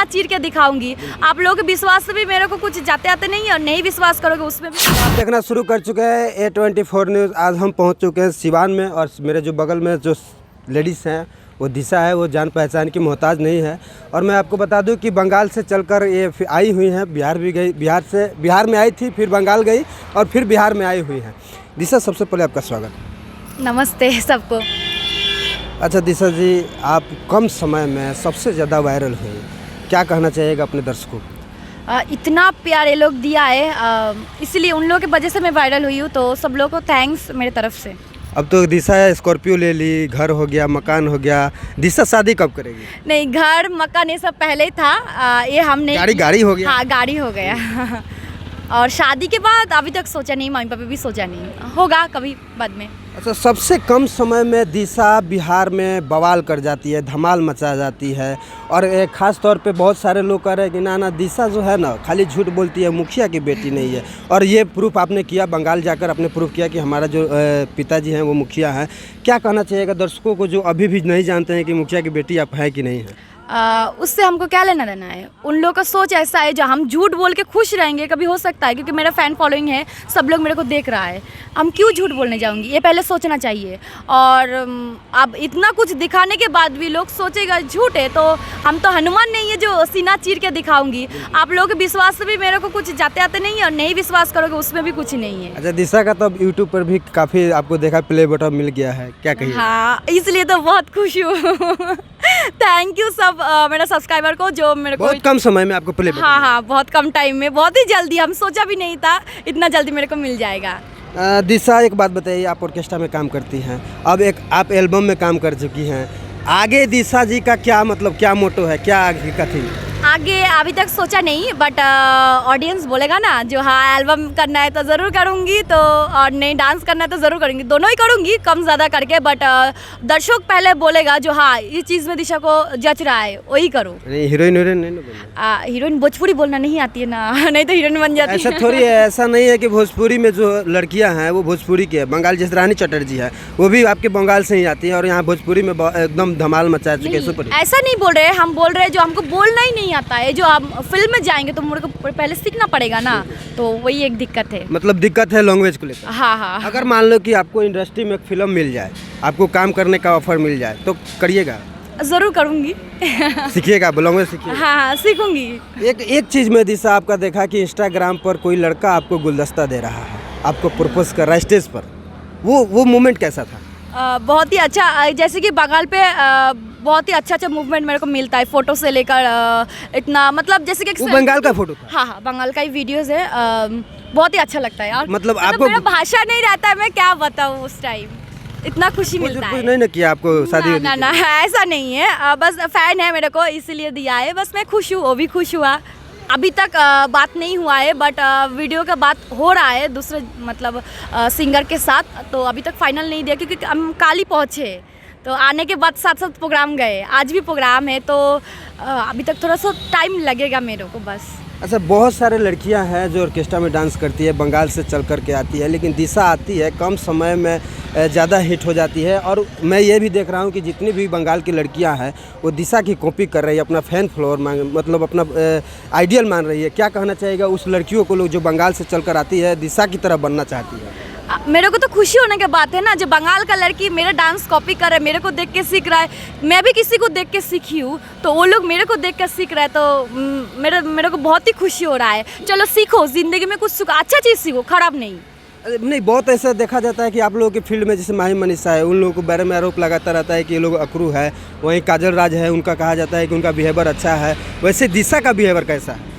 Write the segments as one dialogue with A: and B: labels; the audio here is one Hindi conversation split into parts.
A: सीना चीर के दिखाऊंगी। आप लोगों के विश्वास से भी मेरे को कुछ जाते आते नहीं है, और नहीं विश्वास करोगे उसमें भी।
B: आप देखना शुरू कर चुके हैं A24 न्यूज़। आज हम पहुंच चुके हैं सिवान में, और मेरे जो बगल में जो लेडीज़ हैं वो दिशा है, वो जान पहचान की मोहताज नहीं है। और मैं आपको बता दूं कि बंगाल से चलकर ये आई हुई हैं, बिहार भी गई, बिहार में आई थी, फिर बंगाल गई और फिर बिहार में आई हुई हैं। दिशा, सबसे पहले आपका स्वागत।
A: नमस्ते सबको।
B: अच्छा दिशा जी, आप कम समय में सबसे ज़्यादा वायरल हुई, क्या कहना चाहिएगा अपने दर्शकों को?
A: इतना प्यार ये लोग दिया है, इसलिए उन लोगों की वजह से मैं वायरल हुई हूँ, तो सब लोगों को थैंक्स मेरे तरफ से।
B: अब तो दिशा स्कॉर्पियो ले ली, घर हो गया, मकान हो गया, दिशा शादी कब करेगी?
A: नहीं, घर मकान ये सब पहले ही था, ये हमने
B: गाड़ी हो गया।
A: हाँ, गाड़ी हो गया। और शादी के बाद अभी तक सोचा नहीं, मम्मी पापा भी सोचा नहीं, होगा कभी बाद में।
B: अच्छा, सबसे कम समय में दिशा बिहार में बवाल कर जाती है, धमाल मचा जाती है। और ख़ास तौर पे बहुत सारे लोग कह रहे हैं कि ना दिशा जो है ना खाली झूठ बोलती है, मुखिया की बेटी नहीं है। और ये प्रूफ आपने किया, बंगाल जाकर आपने प्रूफ किया कि हमारा जो पिताजी हैं वो मुखिया हैं। क्या कहना चाहिएगा दर्शकों को जो अभी भी नहीं जानते हैं कि मुखिया की बेटी आप हैं कि नहीं है?
A: उससे हमको क्या लेना देना है? उन लोगों का सोच ऐसा है, जो हम झूठ बोल के खुश रहेंगे कभी हो सकता है, क्योंकि मेरा फ़ैन फॉलोइंग है, सब लोग मेरे को देख रहा है, हम क्यों झूठ बोलने जाऊंगी, ये पहले सोचना चाहिए। और अब इतना कुछ दिखाने के बाद भी लोग सोचेगा झूठ है, तो हम तो हनुमान नहीं है जो सीना चीर के दिखाऊंगी। आप लोगों के विश्वास से भी मेरे को कुछ जाते आते नहीं है, और नहीं विश्वास करोगे उसमें भी कुछ नहीं है।
B: अच्छा, दिशा का तो अब यूट्यूब पर भी काफ़ी आपको देखा प्ले बटन मिल गया है, क्या कहिए?
A: हाँ, इसलिए तो बहुत खुश हूँ। थैंक यू सब मेरा सब्सक्राइबर को, जो मेरे को
B: बहुत कम समय में आपको प्ले बटन।
A: हाँ, बहुत कम टाइम में, बहुत ही जल्दी, हम सोचा भी नहीं था इतना जल्दी मेरे को मिल जाएगा।
B: दिशा, एक बात बताइए, आप ऑर्केस्ट्रा में काम करती हैं, अब एक आप एल्बम में काम कर चुकी हैं, आगे दिशा जी का क्या मतलब, क्या मोटो है, क्या आगे का थी?
A: आगे अभी तक सोचा नहीं, बट ऑडियंस बोलेगा ना, जो हाँ एल्बम करना है तो ज़रूर करूँगी, तो और नहीं डांस करना है तो ज़रूर करूँगी, दोनों ही करूँगी कम ज़्यादा करके। बट दर्शक पहले बोलेगा जो हाँ ये चीज़ में दिशा को जच रहा है वही करूँ।
B: हीरोइन नहीं ना?
A: हीरोइन भोजपुरी बोलना नहीं आती है ना, नहीं तो हीरोइन बन जाती है।
B: ऐसा थोड़ी है, ऐसा नहीं है कि भोजपुरी में जो लड़कियां हैं वो भोजपुरी की है। बंगाल जैसे रानी चटर्जी है, वो भी आपके बंगाल से ही आती है, और यहाँ भोजपुरी में एकदम धमाल मचा चुके हैं।
A: ऐसा नहीं बोल रहे, हम बोल रहे हैं जो हमको बोलना ही नहीं आता है, जो हम फिल्म में जाएंगे तो मेरे को पहले सीखना पड़ेगा ना, तो वही एक दिक्कत है।
B: मतलब दिक्कत है लैंग्वेज को लेकर?
A: हाँ।
B: अगर मान लो कि आपको इंडस्ट्री में एक फिल्म मिल जाए, आपको काम करने का ऑफर मिल जाए, तो करिएगा?
A: ज़रूर करूँगी।
B: सीखिएगा, लैंग्वेज सीखिएगा?
A: हाँ, सीखूंगी।
B: एक चीज़ में दिशा आपका देखा कि इंस्टाग्राम पर कोई लड़का आपको गुलदस्ता दे रहा है, आपको प्रपोज कर रहा है स्टेज पर, वो मोमेंट कैसा था?
A: बहुत ही अच्छा, जैसे कि बंगाल पे बहुत ही अच्छा मूवमेंट मेरे को मिलता है, फोटो से लेकर इतना, मतलब जैसे कि
B: वो बंगाल का फोटो था?
A: हाँ, बंगाल का ही वीडियोस है, बहुत ही अच्छा लगता है यार।
B: मतलब आपको
A: मेरा भाषा नहीं रहता है, मैं क्या बताऊँ, उस टाइम इतना खुशी मिलता है।
B: कुछ नहीं ना किया आपको शादी?
A: ना, ऐसा नहीं है, बस फैन है मेरे को इसलिए दिया है, बस मैं खुश हूँ, वो भी खुश हुआ। अभी तक बात नहीं हुआ है, बट वीडियो का बात हो रहा है दूसरे मतलब सिंगर के साथ, तो अभी तक फाइनल नहीं दिया, क्योंकि हम कल ही पहुँचे, तो आने के बाद साथ प्रोग्राम गए, आज भी प्रोग्राम है, तो अभी तक थोड़ा सा टाइम लगेगा मेरे को बस।
B: अच्छा, बहुत सारे लड़कियां हैं जो ऑर्केस्ट्रा में डांस करती है, बंगाल से चल कर के आती है, लेकिन दिशा आती है कम समय में ज़्यादा हिट हो जाती है। और मैं ये भी देख रहा हूँ कि जितनी भी बंगाल की लड़कियां हैं वो दिशा की कॉपी कर रही है, अपना फैन फॉलोअर मतलब अपना आइडियल मान रही है। क्या कहना चाहिएगा उस लड़कियों को, लोग जो बंगाल से चल कर आती है, दिशा की तरह बनना चाहती है?
A: मेरे को तो खुशी होने की बात है ना, जो बंगाल का लड़की मेरा डांस कॉपी कर रहा है, मेरे को देख के सीख रहा है, मैं भी किसी को देख के सीखी हूँ, तो वो लोग मेरे को देख कर सीख रहा है, तो मेरे को बहुत ही खुशी हो रहा है। चलो सीखो, ज़िंदगी में कुछ अच्छा चीज़ सीखो, खराब नहीं।
B: नहीं, बहुत ऐसा देखा जाता है कि आप लोगों के फील्ड में जैसे माही मनीषा है, उन लोगों को बारे में आरोप लगाता रहता है कि ये लोग अकरू है। वहीं काजल राज है, उनका कहा जाता है कि उनका बिहेवियर अच्छा है, वैसे दिशा का बिहेवियर कैसा है?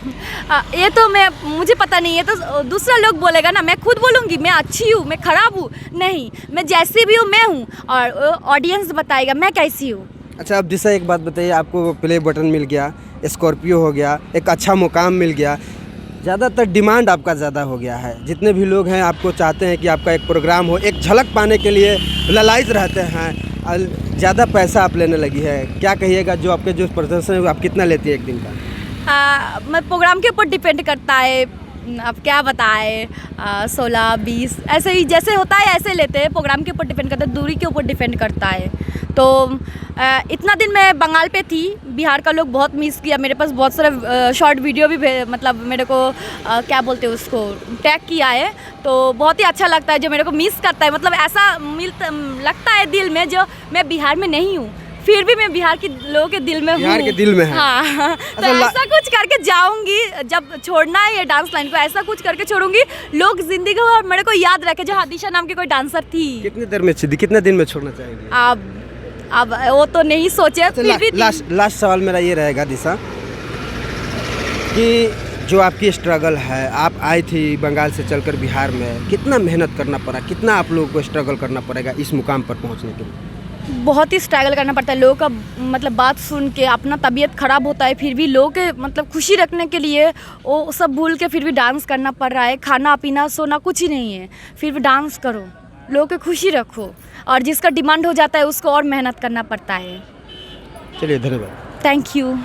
A: ये तो मुझे पता नहीं है, तो दूसरा लोग बोलेगा ना, मैं खुद बोलूँगी मैं अच्छी हूँ, मैं ख़राब हूँ? नहीं, मैं जैसी भी हूँ मैं हूँ, और ऑडियंस बताएगा मैं कैसी हूँ।
B: अच्छा, अब दिशा एक बात बताइए, आपको प्ले बटन मिल गया, स्कॉर्पियो हो गया, एक अच्छा मुकाम मिल गया, ज़्यादातर डिमांड आपका ज़्यादा हो गया है, जितने भी लोग हैं आपको चाहते हैं कि आपका एक प्रोग्राम हो, एक झलक पाने के लिए ललायत रहते हैं, ज़्यादा पैसा आप लेने लगी है। क्या कहिएगा, जो आपके जो प्रदर्शन है आप कितना लेती है एक दिन का?
A: मैं प्रोग्राम के ऊपर डिपेंड करता है, अब क्या बताए 16-20 ऐसे ही जैसे होता है ऐसे लेते हैं, प्रोग्राम के ऊपर डिपेंड करता है, दूरी के ऊपर डिपेंड करता है। तो इतना दिन मैं बंगाल पे थी, बिहार का लोग बहुत मिस किया, मेरे पास बहुत सारा शॉर्ट वीडियो भी मतलब मेरे को क्या बोलते हैं उसको टैग किया है, तो बहुत ही अच्छा लगता है जो मेरे को मिस करता है, मतलब ऐसा लगता है दिल में जो मैं बिहार में नहीं हूँ, फिर भी मैं बिहार के लोगों के दिल में हूँ।
B: बिहार के दिल में है।
A: हाँ तो ऐसा कुछ करके जाऊंगी, जब छोड़ना है ये डांस लाइन को ऐसा कुछ करके छोड़ूंगी, लोग जिंदगी भर मेरे को याद रखे जो हादिशा नाम की कोई डांसर थी।
B: कितने दिन में छोड़ना चाहेंगे?
A: अब वो तो नहीं सोचे, फिर भी
B: लास्ट सवाल मेरा ये रहेगा दिशा कि जो आपकी स्ट्रगल है, आप आई थी बंगाल से चलकर बिहार में, कितना मेहनत करना पड़ा, कितना आप लोगों को स्ट्रगल करना पड़ेगा इस मुकाम पर पहुंचने के लिए?
A: बहुत ही स्ट्रगल करना पड़ता है, लोगों का मतलब बात सुन के अपना तबीयत ख़राब होता है, फिर भी लोगों के मतलब खुशी रखने के लिए वो सब भूल के फिर भी डांस करना पड़ रहा है। खाना पीना सोना कुछ ही नहीं है, फिर भी डांस करो, लोगों की खुशी रखो, और जिसका डिमांड हो जाता है उसको और मेहनत करना पड़ता है।
B: चलिए, धन्यवाद।
A: Thank you.